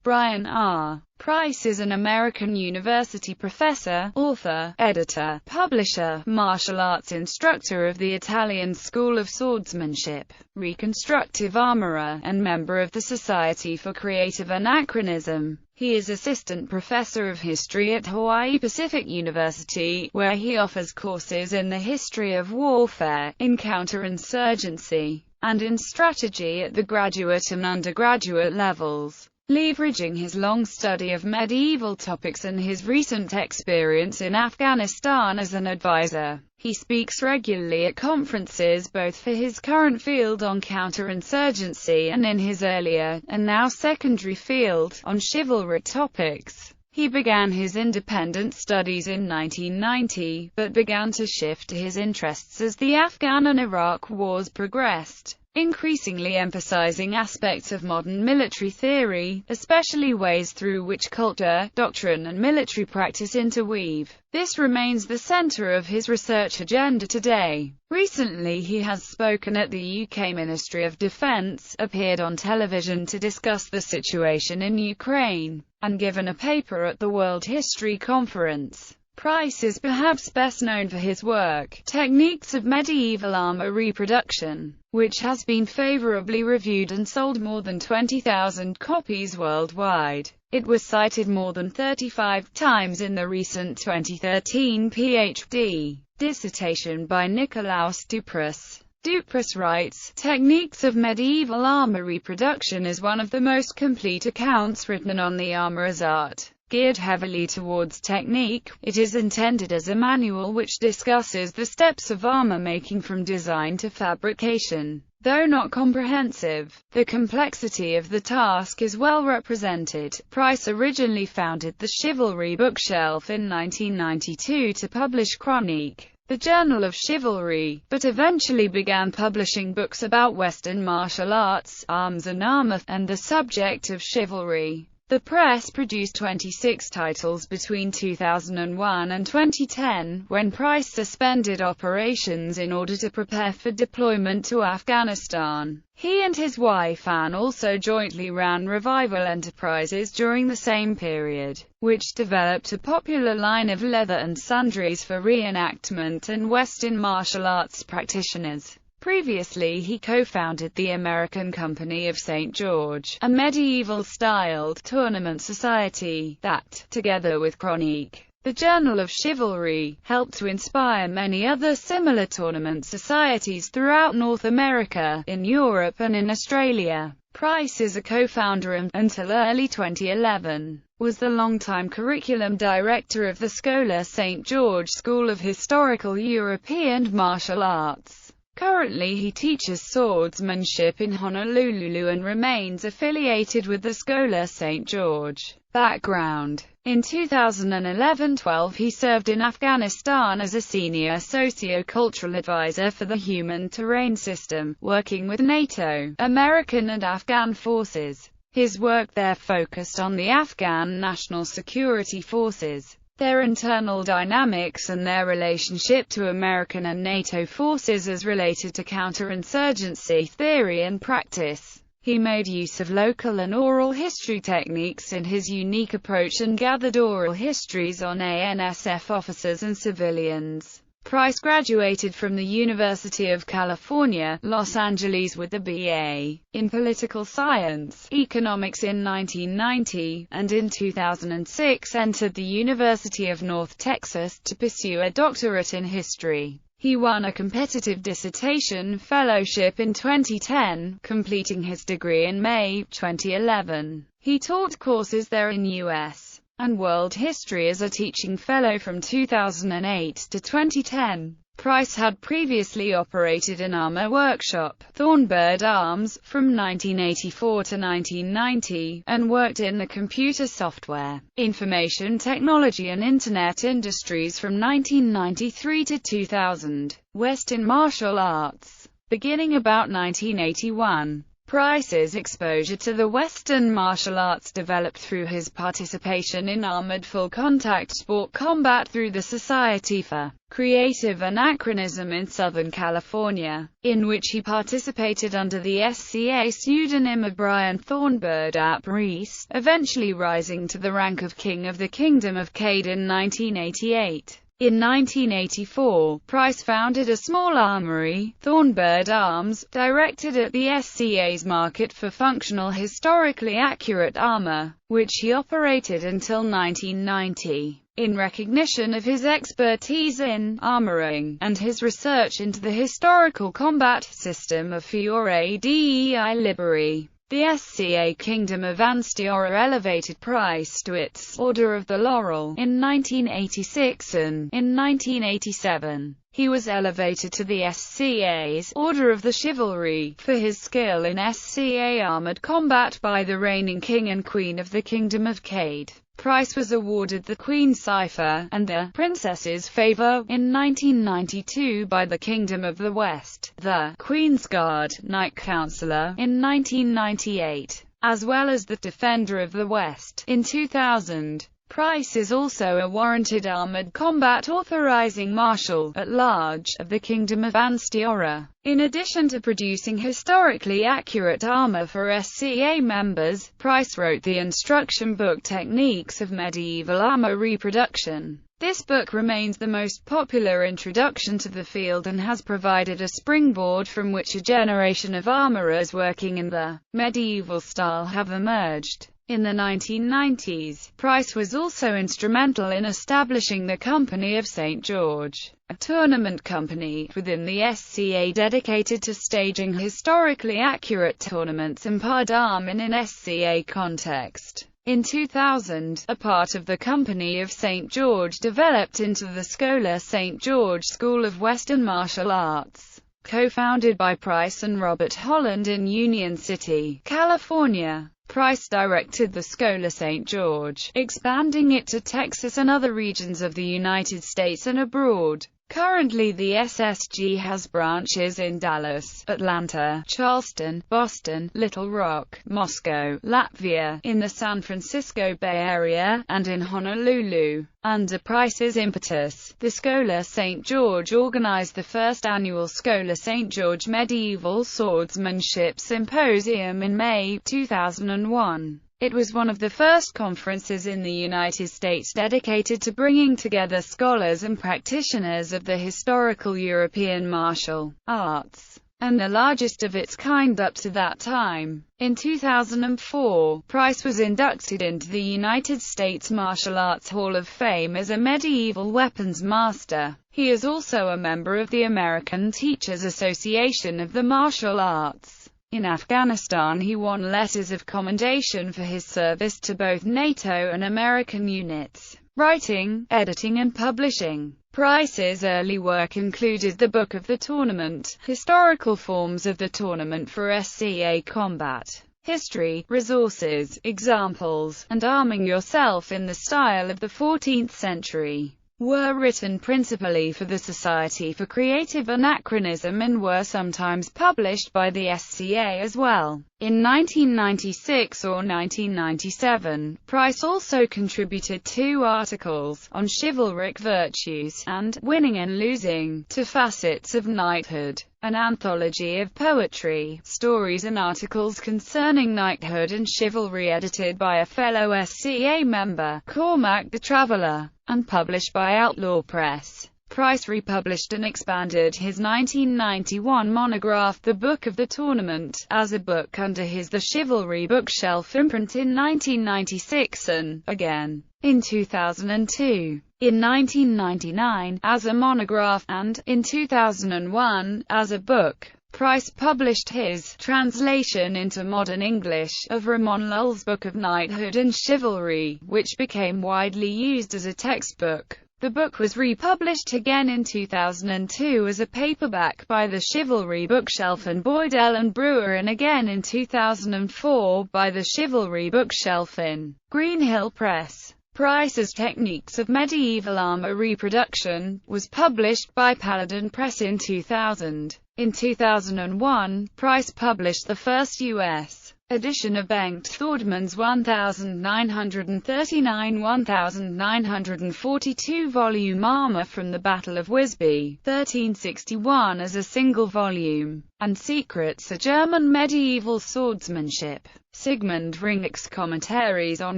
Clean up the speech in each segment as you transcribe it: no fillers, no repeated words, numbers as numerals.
Brian R. Price is an American university professor, author, editor, publisher, martial arts instructor of the Italian School of Swordsmanship, reconstructive armorer, and member of the Society for Creative Anachronism. He is assistant professor of history at Hawaii Pacific University, where he offers courses in the history of warfare, in counterinsurgency, and in strategy at the graduate and undergraduate levels. Leveraging his long study of medieval topics and his recent experience in Afghanistan as an advisor, he speaks regularly at conferences both for his current field on counterinsurgency and in his earlier, and now secondary field, on chivalry topics. He began his independent studies in 1990, but began to shift his interests as the Afghan and Iraq wars progressed, increasingly emphasizing aspects of modern military theory, especially ways through which culture, doctrine and military practice interweave. This remains the center of his research agenda today. Recently he has spoken at the UK Ministry of Defence, appeared on television to discuss the situation in Ukraine, and given a paper at the World History Conference. Price is perhaps best known for his work, Techniques of Medieval Armor Reproduction, which has been favorably reviewed and sold more than 20,000 copies worldwide. It was cited more than 35 times in the recent 2013 PhD dissertation by Nicolaus Duprus. Duprus writes, Techniques of Medieval Armor Reproduction is one of the most complete accounts written on the armorer's art. Geared heavily towards technique, it is intended as a manual which discusses the steps of armor making from design to fabrication. Though not comprehensive, the complexity of the task is well represented. Price originally founded the Chivalry Bookshelf in 1992 to publish Chronique, the Journal of Chivalry, but eventually began publishing books about Western martial arts, arms and armor, and the subject of chivalry. The press produced 26 titles between 2001 and 2010, when Price suspended operations in order to prepare for deployment to Afghanistan. He and his wife Anne also jointly ran Revival Enterprises during the same period, which developed a popular line of leather and sundries for reenactment and Western martial arts practitioners. Previously he co-founded the American Company of St. George, a medieval-styled tournament society that, together with Chronique, the Journal of Chivalry, helped to inspire many other similar tournament societies throughout North America, in Europe and in Australia. Price is a co-founder and, until early 2011, was the longtime curriculum director of the Schola St. George School of Historical European Martial Arts. Currently he teaches swordsmanship in Honolulu and remains affiliated with the Schola St. George. Background: in 2011-12 he served in Afghanistan as a senior socio-cultural advisor for the Human Terrain System, working with NATO, American and Afghan forces. His work there focused on the Afghan National Security Forces, their internal dynamics and their relationship to American and NATO forces as related to counterinsurgency theory and practice. He made use of local and oral history techniques in his unique approach and gathered oral histories on ANSF officers and civilians. Price graduated from the University of California, Los Angeles with a BA in Political Science, Economics in 1990, and in 2006 entered the University of North Texas to pursue a doctorate in history. He won a competitive dissertation fellowship in 2010, completing his degree in May 2011. He taught courses there in U.S. and world history as a teaching fellow from 2008 to 2010. Price had previously operated an armor workshop, Thornbird Arms, from 1984 to 1990, and worked in the computer software, information technology and internet industries from 1993 to 2000. Western martial arts. Beginning about 1981, Price's exposure to the Western martial arts developed through his participation in armored full-contact sport combat through the Society for Creative Anachronism in Southern California, in which he participated under the SCA pseudonym of Brian Thornbird ap Reese, eventually rising to the rank of King of the Kingdom of Cade in 1988. In 1984, Price founded a small armory, Thornbird Arms, directed at the SCA's market for functional historically accurate armor, which he operated until 1990. In recognition of his expertise in armoring, and his research into the historical combat system of Fiore dei Liberi, the SCA Kingdom of Anstiora elevated Price to its Order of the Laurel in 1986, and in 1987, he was elevated to the SCA's Order of the Chivalry for his skill in SCA armored combat by the reigning King and Queen of the Kingdom of Cade. Price was awarded the Queen's Cipher and the Princess's Favor in 1992 by the Kingdom of the West, the Queen's Guard Knight Counselor in 1998, as well as the Defender of the West in 2000. Price is also a warranted armored combat authorizing Marshal at Large of the Kingdom of Anstiora. In addition to producing historically accurate armor for SCA members, Price wrote the instruction book Techniques of Medieval Armor Reproduction. This book remains the most popular introduction to the field and has provided a springboard from which a generation of armorers working in the medieval style have emerged. In the 1990s, Price was also instrumental in establishing the Company of St. George, a tournament company within the SCA dedicated to staging historically accurate tournaments and pardam in an SCA context. In 2000, a part of the Company of St. George developed into the Schola St. George School of Western Martial Arts, co-founded by Price and Robert Holland in Union City, California. Price directed the Schola St. George, expanding it to Texas and other regions of the United States and abroad. Currently the SSG has branches in Dallas, Atlanta, Charleston, Boston, Little Rock, Moscow, Latvia, in the San Francisco Bay Area, and in Honolulu. Under Price's impetus, the Schola St. George organized the first annual Schola St. George Medieval Swordsmanship Symposium in May 2001. It was one of the first conferences in the United States dedicated to bringing together scholars and practitioners of the historical European martial arts, and the largest of its kind up to that time. In 2004, Price was inducted into the United States Martial Arts Hall of Fame as a medieval weapons master. He is also a member of the American Teachers Association of the Martial Arts. In Afghanistan he won letters of commendation for his service to both NATO and American units. Writing, editing and publishing. Price's early work included the Book of the Tournament, Historical Forms of the Tournament for SCA Combat, History, Resources, Examples, and Arming Yourself in the Style of the 14th Century. Were written principally for the Society for Creative Anachronism and were sometimes published by the SCA as well. In 1996 or 1997, Price also contributed 2 articles on chivalric virtues and winning and losing to Facets of Knighthood, an anthology of poetry, stories and articles concerning knighthood and chivalry edited by a fellow SCA member, Cormac the Traveller, and published by Outlaw Press. Price republished and expanded his 1991 monograph The Book of the Tournament, as a book under his The Chivalry Bookshelf imprint in 1996 and, again, in 2002. In 1999, as a monograph, and, in 2001, as a book. Price published his translation into modern English of Ramon Lull's Book of Knighthood and Chivalry, which became widely used as a textbook. The book was republished again in 2002 as a paperback by the Chivalry Bookshelf and Boydell and Brewer, and again in 2004 by the Chivalry Bookshelf in Greenhill Press. Price's Techniques of Medieval Armor Reproduction was published by Paladin Press in 2000. In 2001, Price published the first U.S. edition of Bengt Thordman's 1939-1942 volume Armor from the Battle of Wisby, 1361 as a single volume, and Secrets of German Medieval Swordsmanship. Sigmund Ringach's Commentaries on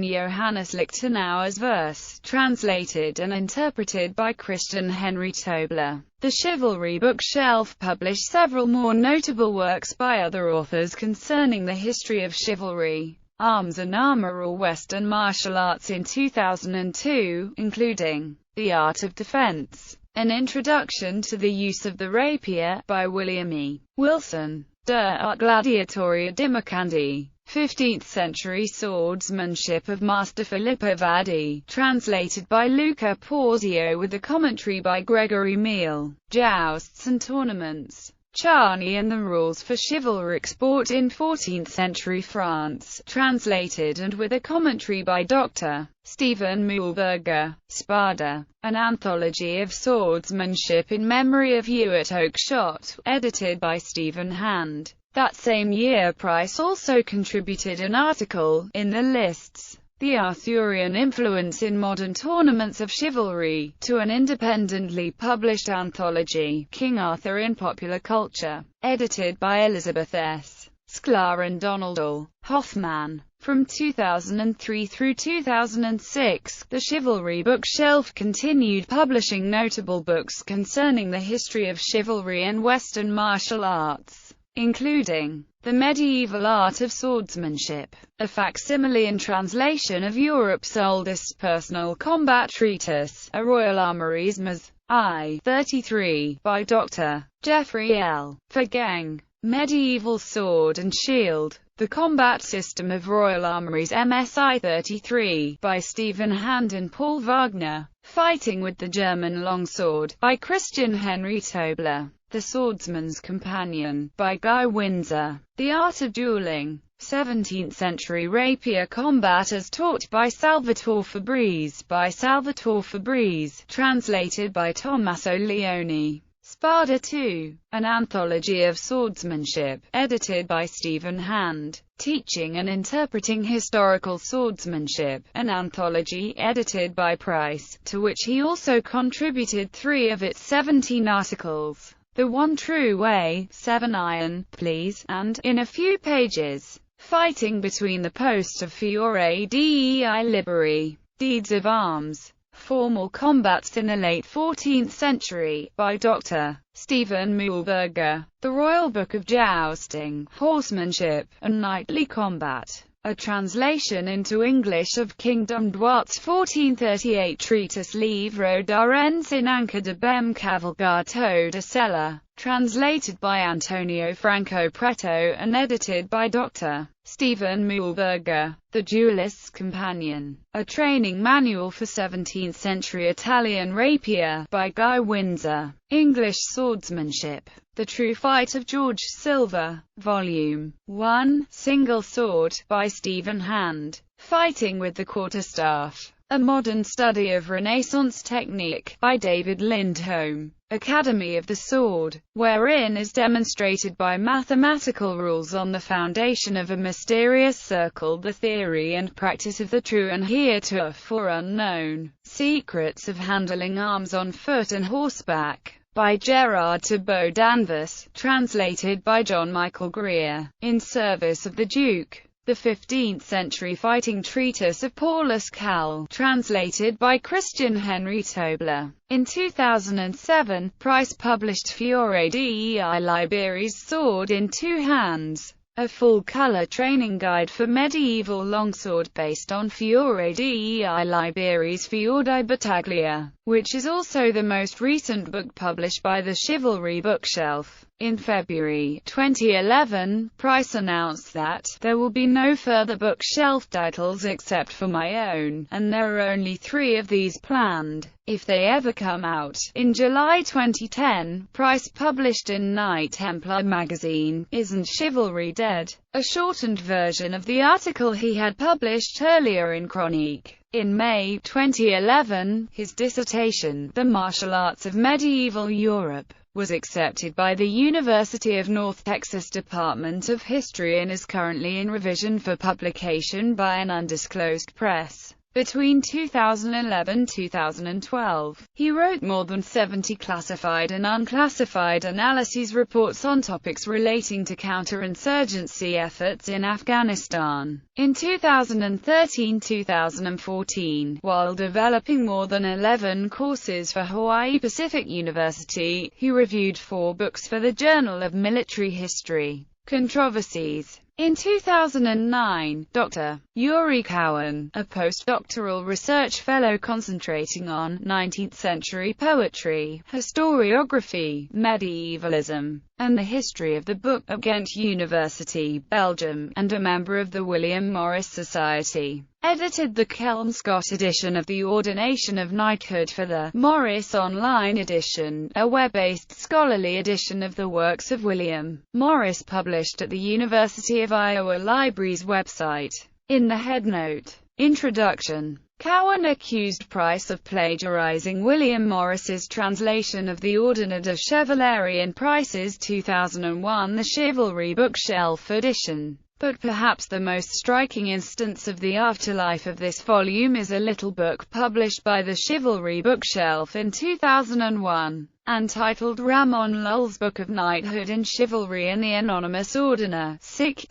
Johannes Lichtenauer's verse, translated and interpreted by Christian Henry Tobler. The Chivalry Bookshelf published several more notable works by other authors concerning the history of chivalry, arms and armor or Western martial arts in 2002, including The Art of Defense, An Introduction to the Use of the Rapier, by William E. Wilson, De Art Gladiatoria Dimmercandi, 15th-century swordsmanship of Master Filippo Vadi, translated by Luca Porzio with a commentary by Gregory Meal, Jousts and Tournaments, Charny and the Rules for Chivalric Sport in 14th-century France, translated and with a commentary by Dr. Stephen Mühlberger, Spada, an anthology of swordsmanship in memory of Hewitt Oakeshott, edited by Stephen Hand. That same year Price also contributed an article, in the lists, The Arthurian Influence in Modern Tournaments of Chivalry, to an independently published anthology, King Arthur in Popular Culture, edited by Elizabeth S. Sklar and Donald L. Hoffman. From 2003 through 2006, the Chivalry Bookshelf continued publishing notable books concerning the history of chivalry and Western martial arts, including The Medieval Art of Swordsmanship, a facsimile and translation of Europe's oldest personal combat treatise, A Royal Armoury's Ms. I. 33, by Dr. Geoffrey L. Vergang, Medieval Sword and Shield, The Combat System of Royal Armoury's MSI 33, by Stephen Hand and Paul Wagner, Fighting with the German Longsword, by Christian Henry Tobler, The Swordsman's Companion, by Guy Windsor, The Art of Dueling, 17th-century rapier combat as taught by Salvatore Fabrizi, by Salvatore Fabrizi, translated by Tommaso Leone. Spada II, an anthology of swordsmanship, edited by Stephen Hand. Teaching and Interpreting Historical Swordsmanship, an anthology edited by Price, to which he also contributed 3 of its 17 articles. The One True Way, 7 Iron, Please, and, in a few pages, Fighting Between the Posts of Fiore dei Liberi, Deeds of Arms, Formal Combats in the Late 14th Century, by Dr. Stephen Mühlberger, The Royal Book of Jousting, Horsemanship, and Knightly Combat, a translation into English of King Dumbwart's 1438 treatise Livro d'Arens in Anca de Bem Cavalgato de Sella, translated by Antonio Franco Preto and edited by Dr. Stephen Mühlberger. The Duelist's Companion, a training manual for 17th-century Italian rapier, by Guy Windsor. English Swordsmanship, The True Fight of George Silver, Volume 1, Single Sword, by Stephen Hand. Fighting with the Quarterstaff, a Modern Study of Renaissance Technique, by David Lindholm. Academy of the Sword, wherein is demonstrated by mathematical rules on the foundation of a mysterious circle the theory and practice of the true and heretofore unknown secrets of handling arms on foot and horseback, by Gerard Thibaut Danvers, translated by John Michael Greer. In Service of the Duke, the 15th-century fighting treatise of Paulus Cal, translated by Christian Henry Tobler. In 2007, Price published Fiore dei Liberi's Sword in Two Hands, a full-color training guide for medieval longsword based on Fiore dei Liberi's Fior di Battaglia, which is also the most recent book published by the Chivalry Bookshelf. In February 2011, Price announced that there will be no further bookshelf titles except for my own, and there are only 3 of these planned, if they ever come out. In July 2010, Price published in Knight Templar magazine, Isn't Chivalry Dead?, a shortened version of the article he had published earlier in Chronique. In May 2011, his dissertation, The Martial Arts of Medieval Europe, was accepted by the University of North Texas Department of History and is currently in revision for publication by an undisclosed press. Between 2011–2012, he wrote more than 70 classified and unclassified analyses reports on topics relating to counterinsurgency efforts in Afghanistan. In 2013–2014, while developing more than 11 courses for Hawaii Pacific University, he reviewed 4 books for the Journal of Military History. Controversies. In 2009, Dr. Yuri Cowan, a postdoctoral research fellow concentrating on 19th-century poetry, historiography, medievalism, and the history of the book at Ghent University, Belgium, and a member of the William Morris Society, edited the Kelmscott edition of The Ordination of Knighthood for the Morris Online Edition, a web-based scholarly edition of the works of William Morris published at the University of Iowa Library's website. In the headnote, Introduction, Cowan accused Price of plagiarizing William Morris's translation of the Ordre de Chevalerie in Price's 2001 The Chivalry Bookshelf edition. But perhaps the most striking instance of the afterlife of this volume is a little book published by the Chivalry Bookshelf in 2001, entitled Ramon Lull's Book of Knighthood and Chivalry and the Anonymous Ordre de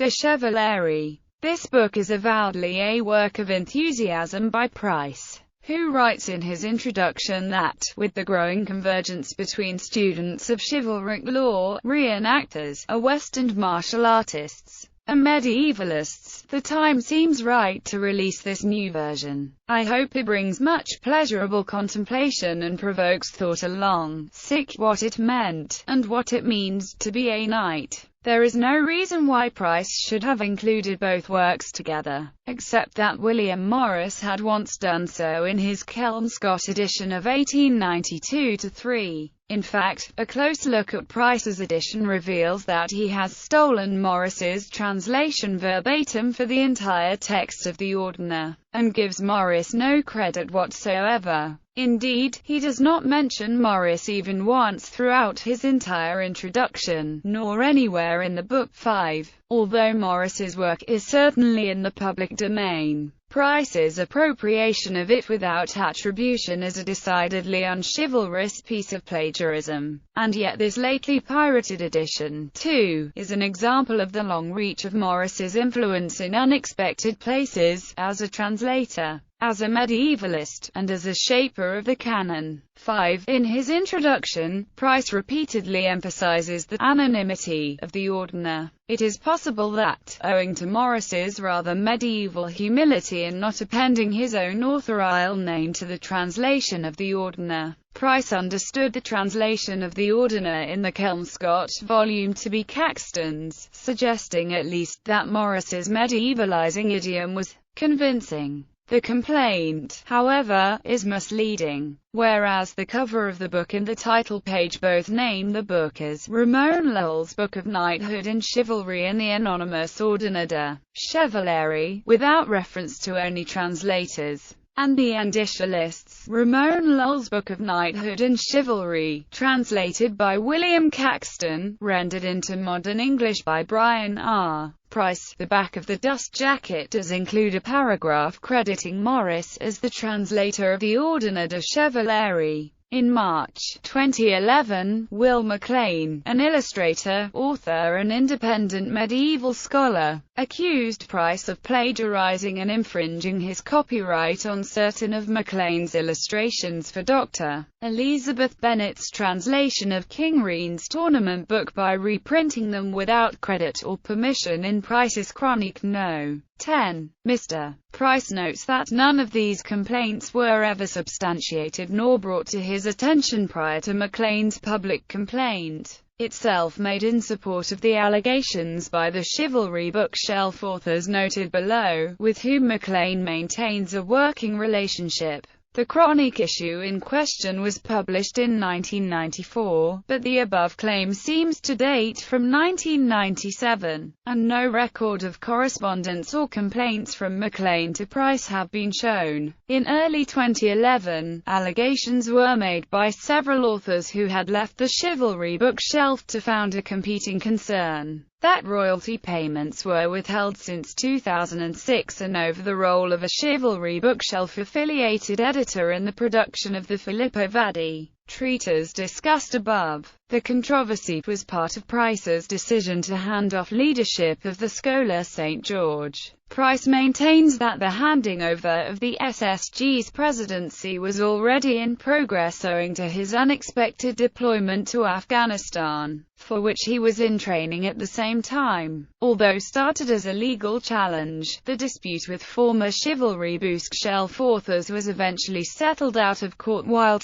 Chevalerie. This book is avowedly a work of enthusiasm by Price, who writes in his introduction that, with the growing convergence between students of chivalric law, reenactors, West and martial artists, and medievalists, the time seems right to release this new version. I hope it brings much pleasurable contemplation and provokes thought along what it meant, and what it means to be a knight. There is no reason why Price should have included both works together, except that William Morris had once done so in his Kelmscott edition of 1892–3. In fact, a close look at Price's edition reveals that he has stolen Morris's translation verbatim for the entire text of the Ordre, and gives Morris no credit whatsoever. Indeed, he does not mention Morris even once throughout his entire introduction, nor anywhere in the book. 5. Although Morris's work is certainly in the public domain, Price's appropriation of it without attribution is a decidedly unchivalrous piece of plagiarism, and yet this lately pirated edition, too, is an example of the long reach of Morris's influence in unexpected places, as a translator, as a medievalist, and as a shaper of the canon. 5. In his introduction, Price repeatedly emphasizes the anonymity of the Ordre. It is possible that, owing to Morris's rather medieval humility in not appending his own authorial name to the translation of the Ordre, Price understood the translation of the Ordre in the Kelmscott volume to be Caxton's, suggesting at least that Morris's medievalizing idiom was convincing. The complaint, however, is misleading. Whereas the cover of the book and the title page both name the book as Ramon Lull's Book of Knighthood and Chivalry and the Anonymous Ordre de Chevalerie, without reference to any translators, and the indicia lists Ramon Lull's Book of Knighthood and Chivalry, translated by William Caxton, rendered into modern English by Brian R. Price. The back of the dust jacket does include a paragraph crediting Morris as the translator of the Ordre de Chevalerie. In March 2011, Will MacLean, an illustrator, author and independent medieval scholar, accused Price of plagiarizing and infringing his copyright on certain of MacLean's illustrations for Dr. Elizabeth Bennet's translation of King Rein's tournament book by reprinting them without credit or permission in Price's Chronique No. 10. Mr. Price notes that none of these complaints were ever substantiated nor brought to his attention prior to MacLean's public complaint itself made in support of the allegations by the Chivalry Bookshelf authors noted below, with whom MacLean maintains a working relationship. The chronic issue in question was published in 1994, but the above claim seems to date from 1997, and no record of correspondence or complaints from Maclean to Price have been shown. In early 2011, allegations were made by several authors who had left the chivalry bookshelf to found a competing concern that royalty payments were withheld since 2006 and over the role of a chivalry bookshelf-affiliated editor in the production of the Filippo Vaddi treatise discussed above. The controversy was part of Price's decision to hand off leadership of the Schola St. George. Price maintains that the handing over of the SSG's presidency was already in progress owing to his unexpected deployment to Afghanistan, for which he was in training at the same time. Although started as a legal challenge, the dispute with former chivalry bookshelf authors was eventually settled out of court while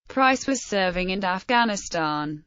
Price was serving in Afghanistan.